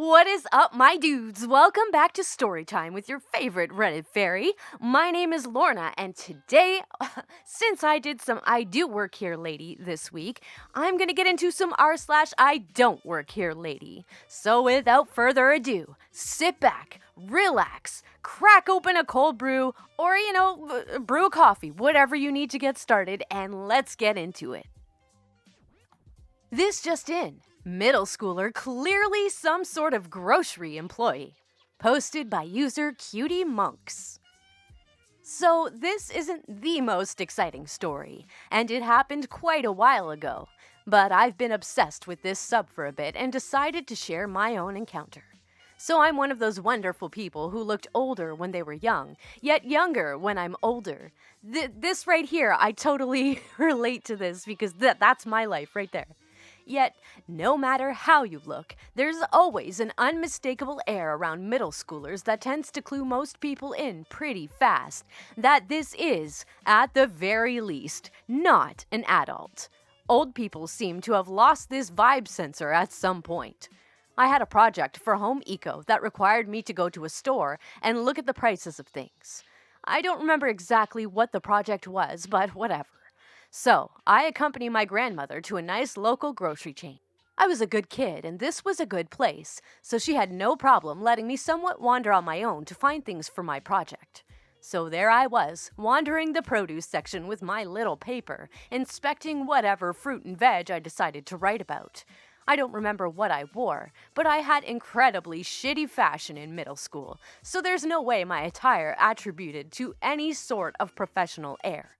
What is up, my dudes? Welcome back to Storytime with your favorite Reddit fairy. My name is Lorna, and today, since I did some I Do Work Here Lady this week, I'm gonna get into some r/I Don't Work Here Lady. So without further ado, sit back, relax, crack open a cold brew, or brew a coffee, whatever you need to get started, and let's get into it. This just in. Middle schooler clearly some sort of grocery employee. Posted by user Cutie Monks. So this isn't the most exciting story, and it happened quite a while ago. But I've been obsessed with this sub for a bit and decided to share my own encounter. So I'm one of those wonderful people who looked older when they were young, yet younger when I'm older. This right here, I totally relate to this because that's my life right there. Yet, no matter how you look, there's always an unmistakable air around middle schoolers that tends to clue most people in pretty fast that this is, at the very least, not an adult. Old people seem to have lost this vibe sensor at some point. I had a project for home eco that required me to go to a store and look at the prices of things. I don't remember exactly what the project was, but whatever. So, I accompany my grandmother to a nice local grocery chain. I was a good kid, and this was a good place, so she had no problem letting me somewhat wander on my own to find things for my project. So there I was, wandering the produce section with my little paper, inspecting whatever fruit and veg I decided to write about. I don't remember what I wore, but I had incredibly shitty fashion in middle school, so there's no way my attire attributed to any sort of professional air.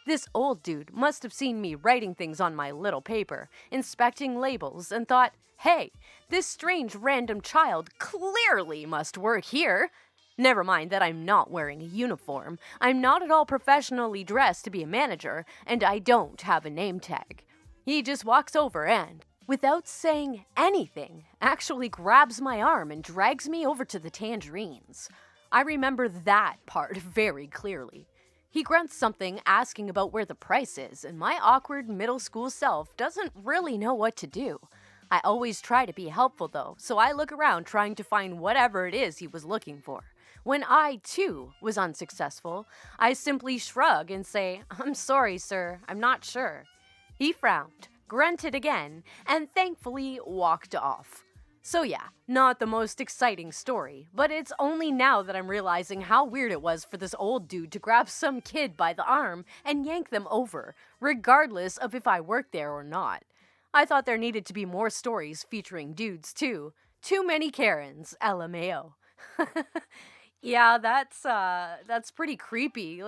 This old dude must have seen me writing things on my little paper, inspecting labels, and thought, hey, this strange random child clearly must work here. Never mind that I'm not wearing a uniform, I'm not at all professionally dressed to be a manager, and I don't have a name tag. He just walks over and, without saying anything, actually grabs my arm and drags me over to the tangerines. I remember that part very clearly. He grunts something asking about where the price is, and my awkward middle school self doesn't really know what to do. I always try to be helpful though, so I look around trying to find whatever it is he was looking for. When I, too, was unsuccessful, I simply shrug and say, "I'm sorry, sir, I'm not sure." He frowned, grunted again, and thankfully walked off. So yeah, not the most exciting story, but it's only now that I'm realizing how weird it was for this old dude to grab some kid by the arm and yank them over, regardless of if I worked there or not. I thought there needed to be more stories featuring dudes too. Too many Karens, LMAO. Yeah, that's pretty creepy. He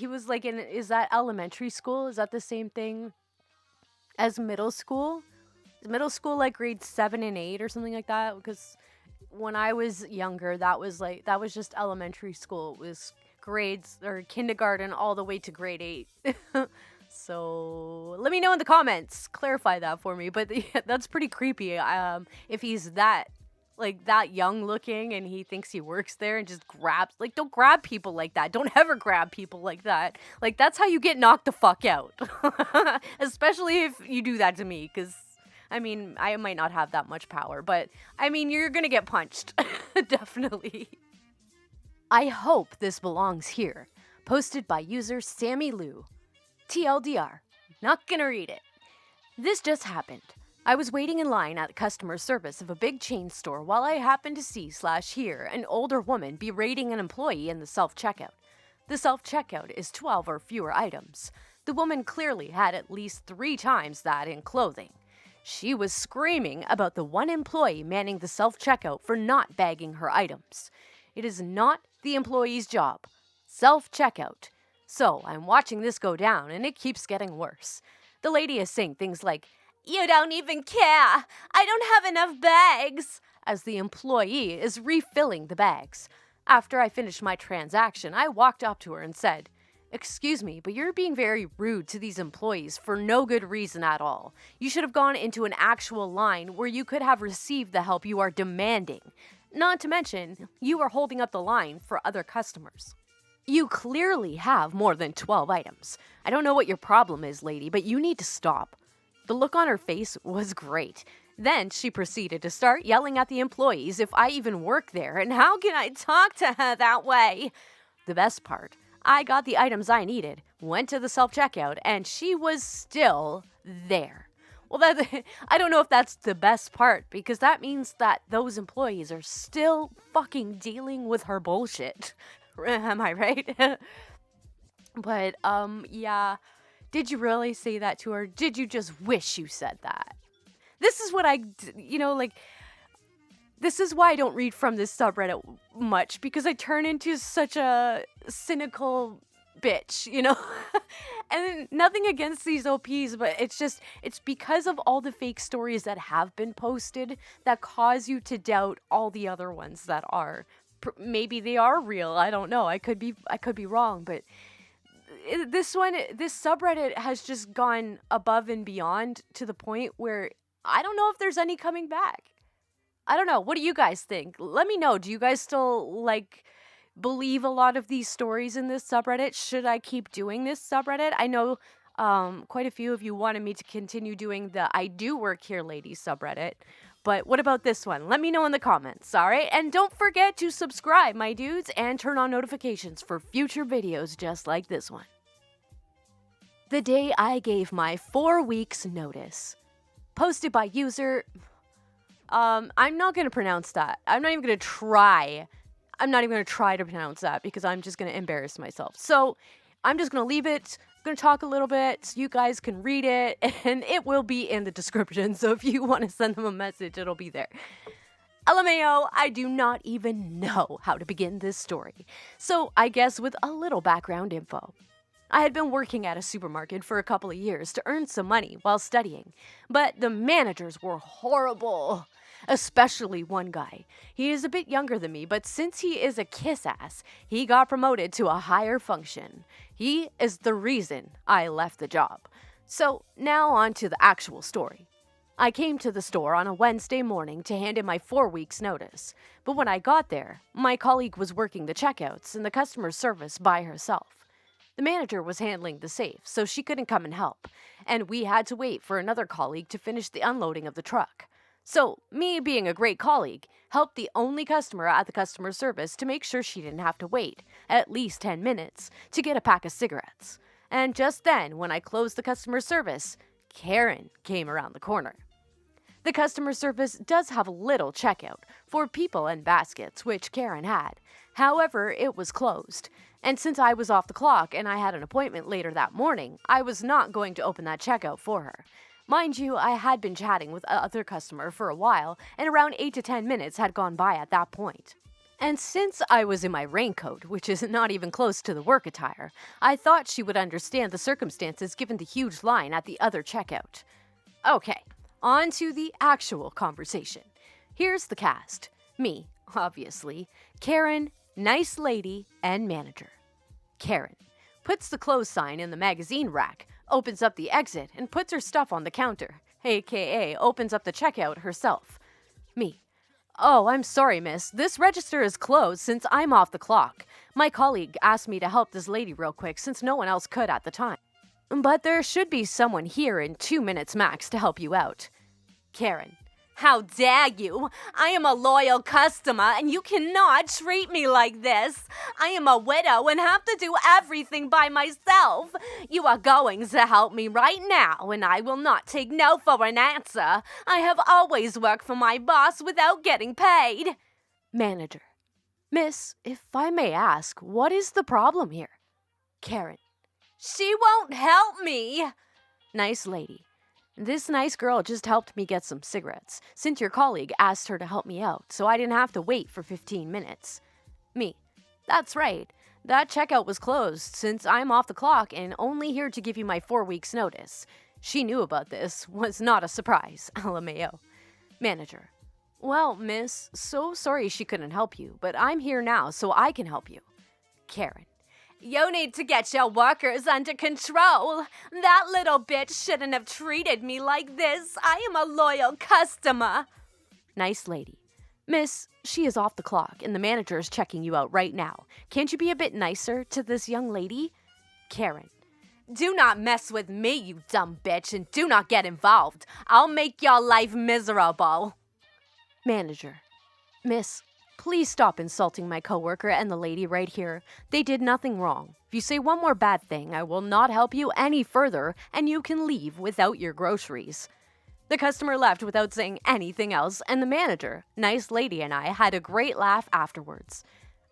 was like is that elementary school? Is that the same thing as middle school? Middle school like grades 7 and 8 or something like that, because when I was younger that was just elementary school. It was grades or kindergarten all the way to grade 8. So let me know in the comments, clarify that for me, but yeah, that's pretty creepy. If he's that young looking and he thinks he works there and just grabs, don't grab people like that. Don't ever grab people like that. That's how you get knocked the fuck out. Especially if you do that to me, because I might not have that much power, but, you're gonna get punched. Definitely. I hope this belongs here. Posted by user Sammy Lou. TLDR. Not gonna read it. This just happened. I was waiting in line at customer service of a big chain store while I happened to see/hear an older woman berating an employee in the self-checkout. The self-checkout is 12 or fewer items. The woman clearly had at least 3 times that in clothing. She was screaming about the one employee manning the self-checkout for not bagging her items. It is not the employee's job. Self-checkout. So I'm watching this go down, and it keeps getting worse. The lady is saying things like, "You don't even care! I don't have enough bags!" as the employee is refilling the bags. After I finished my transaction, I walked up to her and said, "Excuse me, but you're being very rude to these employees for no good reason at all. You should have gone into an actual line where you could have received the help you are demanding. Not to mention, you are holding up the line for other customers. You clearly have more than 12 items. I don't know what your problem is, lady, but you need to stop." The look on her face was great. Then she proceeded to start yelling at the employees if I even work there, and how can I talk to her that way? The best part, I got the items I needed, went to the self-checkout, and she was still there. Well, I don't know if that's the best part, because that means that those employees are still fucking dealing with her bullshit. Am I right? But, yeah. Did you really say that to her? Did you just wish you said that? This is what this is why I don't read from this subreddit much, because I turn into such a cynical bitch, And nothing against these OPs, but it's because of all the fake stories that have been posted that cause you to doubt all the other ones that are. Maybe they are real. I don't know. I could be wrong, but this subreddit has just gone above and beyond to the point where I don't know if there's any coming back. I don't know. What do you guys think? Let me know. Do you guys still, believe a lot of these stories in this subreddit? Should I keep doing this subreddit? I know quite a few of you wanted me to continue doing the IDontWorkHereLady subreddit. But what about this one? Let me know in the comments, alright? And don't forget to subscribe, my dudes, and turn on notifications for future videos just like this one. The day I gave my 4 weeks notice. Posted by user... I'm not going to pronounce that. I'm not even going to try to pronounce that because I'm just going to embarrass myself. So I'm just going to leave it. I'm going to talk a little bit so you guys can read it, and it will be in the description. So if you want to send them a message, it'll be there. LMAO, I do not even know how to begin this story. So I guess with a little background info. I had been working at a supermarket for a couple of years to earn some money while studying, but the managers were horrible. Especially one guy. He is a bit younger than me, but since he is a kiss ass, he got promoted to a higher function. He is the reason I left the job. So now on to the actual story. I came to the store on a Wednesday morning to hand in my 4 weeks notice, but when I got there, my colleague was working the checkouts and the customer service by herself. The manager was handling the safe, so she couldn't come and help, and we had to wait for another colleague to finish the unloading of the truck. So, me being a great colleague, helped the only customer at the customer service to make sure she didn't have to wait at least 10 minutes to get a pack of cigarettes. And just then, when I closed the customer service, Karen came around the corner. The customer service does have a little checkout for people and baskets, which Karen had. However, it was closed. And since I was off the clock and I had an appointment later that morning, I was not going to open that checkout for her. Mind you, I had been chatting with other customer for a while, and around 8 to 10 minutes had gone by at that point. And since I was in my raincoat, which is not even close to the work attire, I thought she would understand the circumstances given the huge line at the other checkout. Okay, on to the actual conversation. Here's the cast. Me, obviously, Karen, nice lady, and manager. Karen puts the clothes sign in the magazine rack, opens up the exit, and puts her stuff on the counter, aka opens up the checkout herself. Me. Oh, I'm sorry, miss. This register is closed since I'm off the clock. My colleague asked me to help this lady real quick since no one else could at the time. But there should be someone here in 2 minutes max to help you out. Karen. How dare you? I am a loyal customer and you cannot treat me like this. I am a widow and have to do everything by myself. You are going to help me right now and I will not take no for an answer. I have always worked for my boss without getting paid. Manager. Miss, if I may ask, what is the problem here? Karen. She won't help me. Nice lady. This nice girl just helped me get some cigarettes, since your colleague asked her to help me out, so I didn't have to wait for 15 minutes. Me. That's right. That checkout was closed, since I'm off the clock and only here to give you my 4 weeks notice. She knew about this. Was not a surprise. LMAO. Manager. Well, miss, so sorry she couldn't help you, but I'm here now, so I can help you. Karen. You need to get your workers under control. That little bitch shouldn't have treated me like this. I am a loyal customer. Nice lady. Miss, she is off the clock and the manager is checking you out right now. Can't you be a bit nicer to this young lady? Karen. Do not mess with me, you dumb bitch, and do not get involved. I'll make your life miserable. Manager. Miss, please stop insulting my coworker and the lady right here. They did nothing wrong. If you say one more bad thing, I will not help you any further, and you can leave without your groceries. The customer left without saying anything else, and the manager, nice lady, and I had a great laugh afterwards.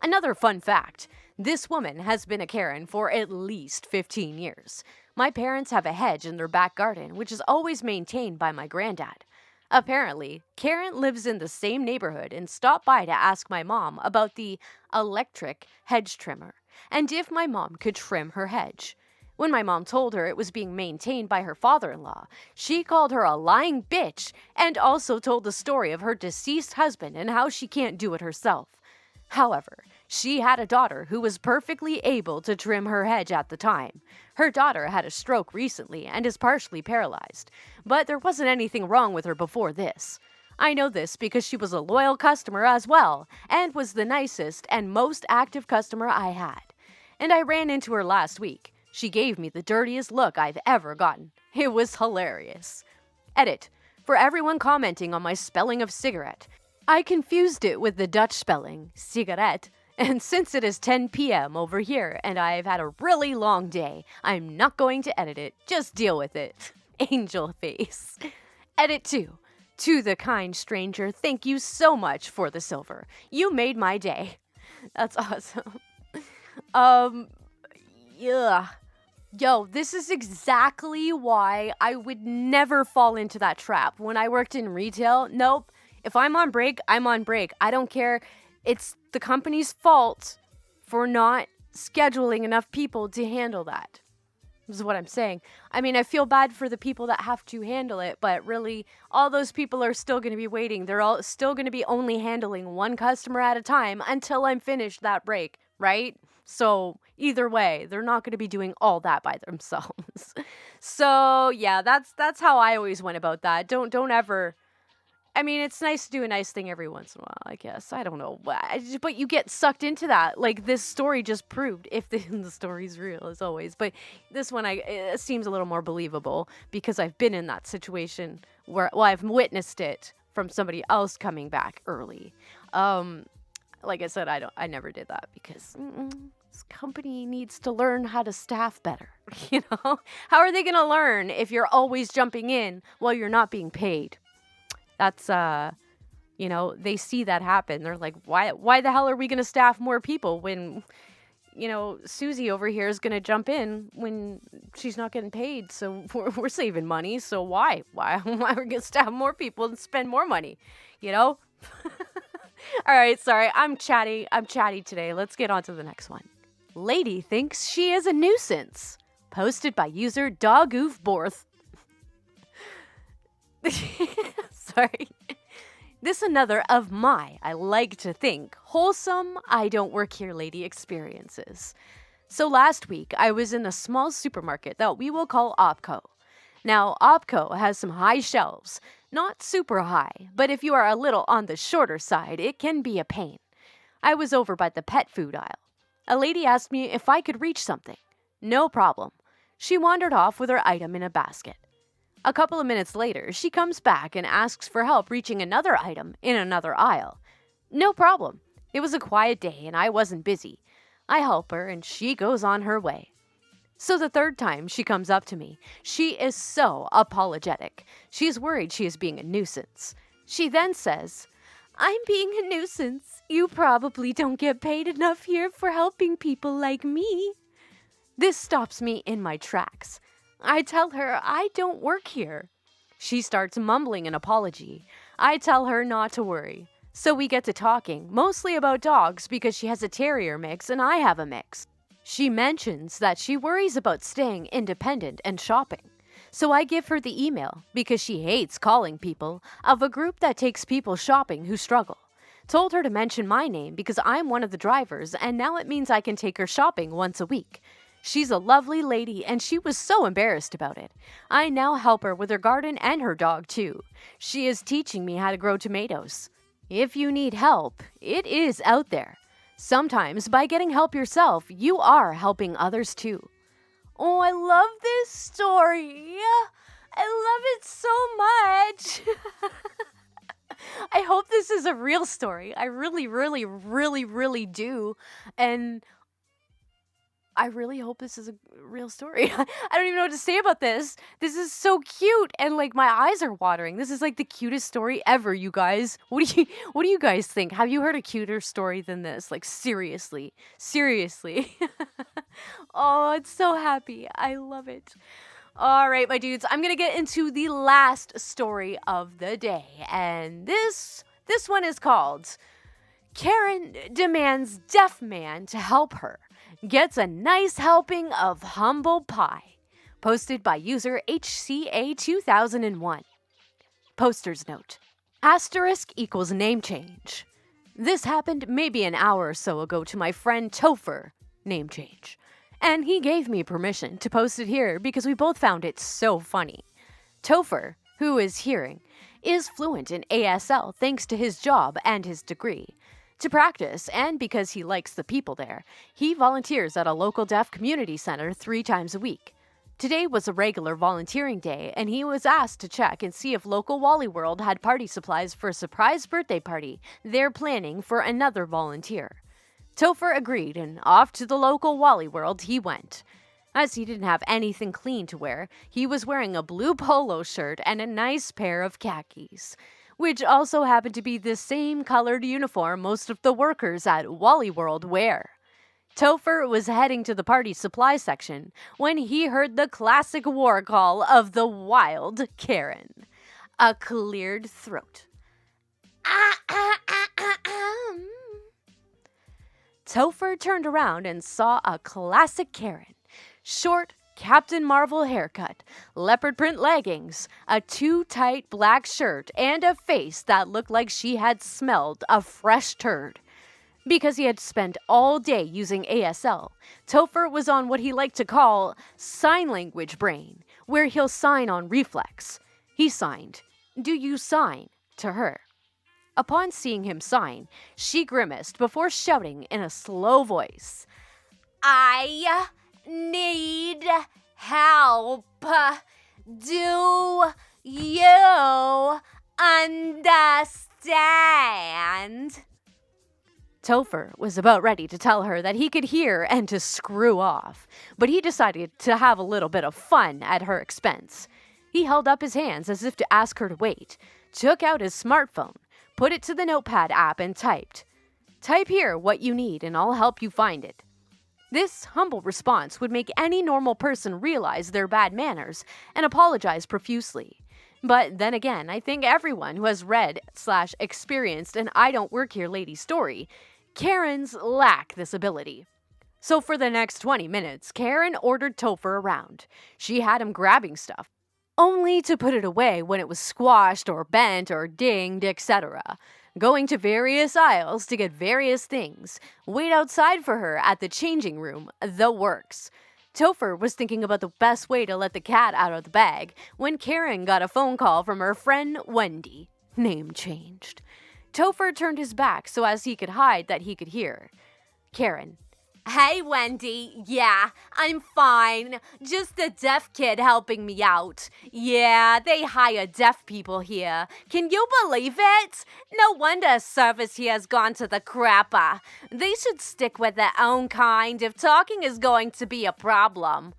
Another fun fact, this woman has been a Karen for at least 15 years. My parents have a hedge in their back garden, which is always maintained by my granddad. Apparently, Karen lives in the same neighborhood and stopped by to ask my mom about the electric hedge trimmer and if my mom could trim her hedge. When my mom told her it was being maintained by her father-in-law, she called her a lying bitch and also told the story of her deceased husband and how she can't do it herself. However, she had a daughter who was perfectly able to trim her hedge at the time. Her daughter had a stroke recently and is partially paralyzed, but there wasn't anything wrong with her before this. I know this because she was a loyal customer as well and was the nicest and most active customer I had. And I ran into her last week. She gave me the dirtiest look I've ever gotten. It was hilarious. Edit. For everyone commenting on my spelling of cigarette, I confused it with the Dutch spelling, cigarette, and since it is 10 p.m. over here and I've had a really long day, I'm not going to edit it. Just deal with it. Angel face. Edit 2. To the kind stranger, thank you so much for the silver. You made my day. That's awesome. Yeah. Yo, this is exactly why I would never fall into that trap. When I worked in retail, nope. If I'm on break, I'm on break. I don't care. It's the company's fault for not scheduling enough people to handle that. This is what I'm saying. I mean, I feel bad for the people that have to handle it, but really, all those people are still going to be waiting. They're all still going to be only handling one customer at a time until I'm finished that break, right? So either way, they're not going to be doing all that by themselves. So yeah, that's how I always went about that. Don't ever. I mean, it's nice to do a nice thing every once in a while, I guess. I don't know. But you get sucked into that. Like this story just proved, if the story's real, as always. But this one it seems a little more believable because I've been in that situation where, well, I've witnessed it from somebody else coming back early. Like I said, I never did that because this company needs to learn how to staff better. You know? How are they going to learn if you're always jumping in while you're not being paid? That's, you know, they see that happen. They're like, why the hell are we going to staff more people when, you know, Susie over here is going to jump in when she's not getting paid? So we're saving money. So why are we going to staff more people and spend more money? You know? All right, sorry. I'm chatty today. Let's get on to the next one. Lady thinks she is a nuisance. Posted by user DogOofBorth. Sorry. This another of my, I like to think, wholesome IDontWorkHereLady experiences. So last week, I was in a small supermarket that we will call Opco. Now, Opco has some high shelves. Not super high, but if you are a little on the shorter side, it can be a pain. I was over by the pet food aisle. A lady asked me if I could reach something. No problem. She wandered off with her item in a basket. A couple of minutes later, she comes back and asks for help reaching another item in another aisle. No problem. It was a quiet day and I wasn't busy. I help her and she goes on her way. So the third time she comes up to me, she is so apologetic. She's worried she is being a nuisance. She then says, "I'm being a nuisance. You probably don't get paid enough here for helping people like me." This stops me in my tracks. I tell her I don't work here. She starts mumbling an apology. I tell her not to worry. So we get to talking, mostly about dogs because she has a terrier mix and I have a mix. She mentions that she worries about staying independent and shopping. So I give her the email, because she hates calling people, of a group that takes people shopping who struggle. Told her to mention my name because I'm one of the drivers and now it means I can take her shopping once a week. She's a lovely lady and she was so embarrassed about it. I now help her with her garden and her dog too. She is teaching me how to grow tomatoes. If you need help, it is out there. Sometimes by getting help yourself, you are helping others too. Oh, I love this story. I love it so much. I hope this is a real story. I really, really, really, really do. And I really hope this is a real story. I don't even know what to say about this. This is so cute and like my eyes are watering. This is like the cutest story ever, you guys. What do you guys think? Have you heard a cuter story than this? Like seriously. Seriously. Oh, it's so happy. I love it. All right, my dudes, I'm going to get into the last story of the day. And this one is called Karen Demands Deaf Man to Help Her. Gets a nice helping of humble pie. Posted by user HCA2001. Poster's note. Asterisk equals name change. This happened maybe an hour or so ago to my friend Topher. Name change. And he gave me permission to post it here because we both found it so funny. Topher, who is hearing, is fluent in ASL thanks to his job and his degree. To practice, and because he likes the people there, he volunteers at a local deaf community center 3 times a week. Today was a regular volunteering day, and he was asked to check and see if local Wally World had party supplies for a surprise birthday party they're planning for another volunteer. Topher agreed, and off to the local Wally World he went. As he didn't have anything clean to wear, he was wearing a blue polo shirt and a nice pair of khakis, which also happened to be the same colored uniform most of the workers at Wally World wear. Topher was heading to the party supply section when he heard the classic war call of the wild Karen. A cleared throat. Topher turned around and saw a classic Karen. Short, Captain Marvel haircut, leopard print leggings, a too tight black shirt, and a face that looked like she had smelled a fresh turd. Because he had spent all day using ASL, Topher was on what he liked to call sign language brain, where he'll sign on reflex. He signed, "Do you sign?" to her. Upon seeing him sign, she grimaced before shouting in a slow voice, "I need help. Do you understand?" Topher was about ready to tell her that he could hear and to screw off, but he decided to have a little bit of fun at her expense. He held up his hands as if to ask her to wait, took out his smartphone, put it to the notepad app and typed, "Type here what you need and I'll help you find it." This humble response would make any normal person realize their bad manners and apologize profusely. But then again, I think everyone who has read/experienced an IDontWorkHereLady story, Karens lack this ability. So for the next 20 minutes, Karen ordered Topher around. She had him grabbing stuff, only to put it away when it was squashed or bent or dinged, etc. Going to various aisles to get various things, wait outside for her at the changing room, the works. Topher was thinking about the best way to let the cat out of the bag when Karen got a phone call from her friend Wendy. Name changed. Topher turned his back so as he could hide that he could hear. Karen. "Hey, Wendy. Yeah, I'm fine. Just a deaf kid helping me out. Yeah, they hire deaf people here. Can you believe it? No wonder service here has gone to the crapper. They should stick with their own kind if talking is going to be a problem."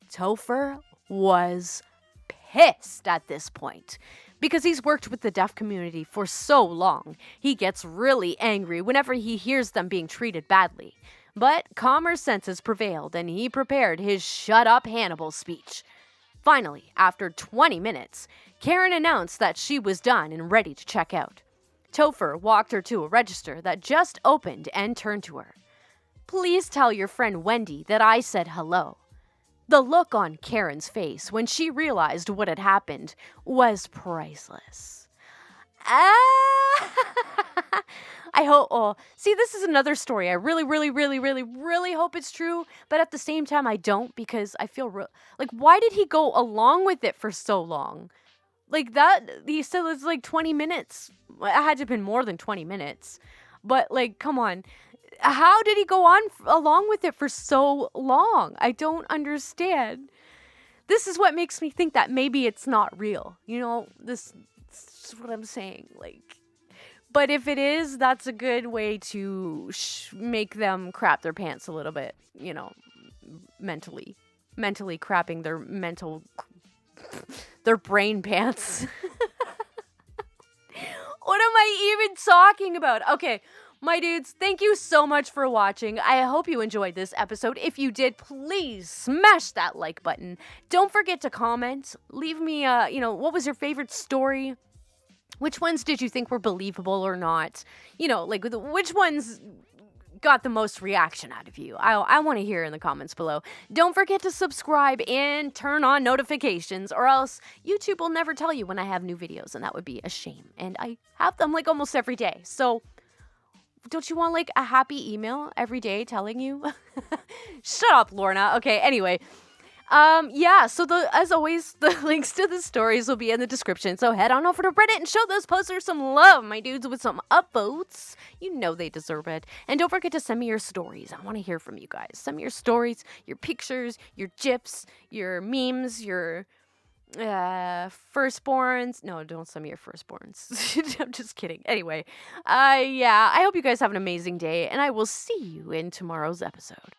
Topher was pissed at this point. Because he's worked with the deaf community for so long, he gets really angry whenever he hears them being treated badly. But calmer senses prevailed and he prepared his "Shut up, Hannibal" speech. Finally, after 20 minutes, Karen announced that she was done and ready to check out. Topher walked her to a register that just opened and turned to her. "Please tell your friend Wendy that I said hello." The look on Karen's face when she realized what had happened was priceless. I hope, see, this is another story. I really, really, really, really, really hope it's true. But at the same time, I don't because I feel like, why did he go along with it for so long? Like that, he said it was like 20 minutes. It had to have been more than 20 minutes. But like, come on. how did he go on along with it for so long? I don't understand. This is what makes me think that maybe it's not real. This is what I'm saying. But if it is, that's a good way to make them crap their pants a little bit, mentally crapping their brain pants. What am I even talking about? Okay, my dudes, thank you so much for watching. I hope you enjoyed this episode. If you did, please smash that like button. Don't forget to comment. Leave me, what was your favorite story? Which ones did you think were believable or not? Which ones got the most reaction out of you? I want to hear in the comments below. Don't forget to subscribe and turn on notifications, or else YouTube will never tell you when I have new videos, and that would be a shame. And I have them almost every day. So don't you want a happy email every day telling you? Shut up, Lorna. Okay, anyway. Yeah, so as always, the links to the stories will be in the description, so head on over to Reddit and show those posters some love, my dudes, with some upvotes. You know they deserve it. And don't forget to send me your stories. I want to hear from you guys. Send me your stories, your pictures, your gifs, your memes, your firstborns. No, don't send me your firstborns. I'm just kidding. Anyway, yeah, I hope you guys have an amazing day, and I will see you in tomorrow's episode.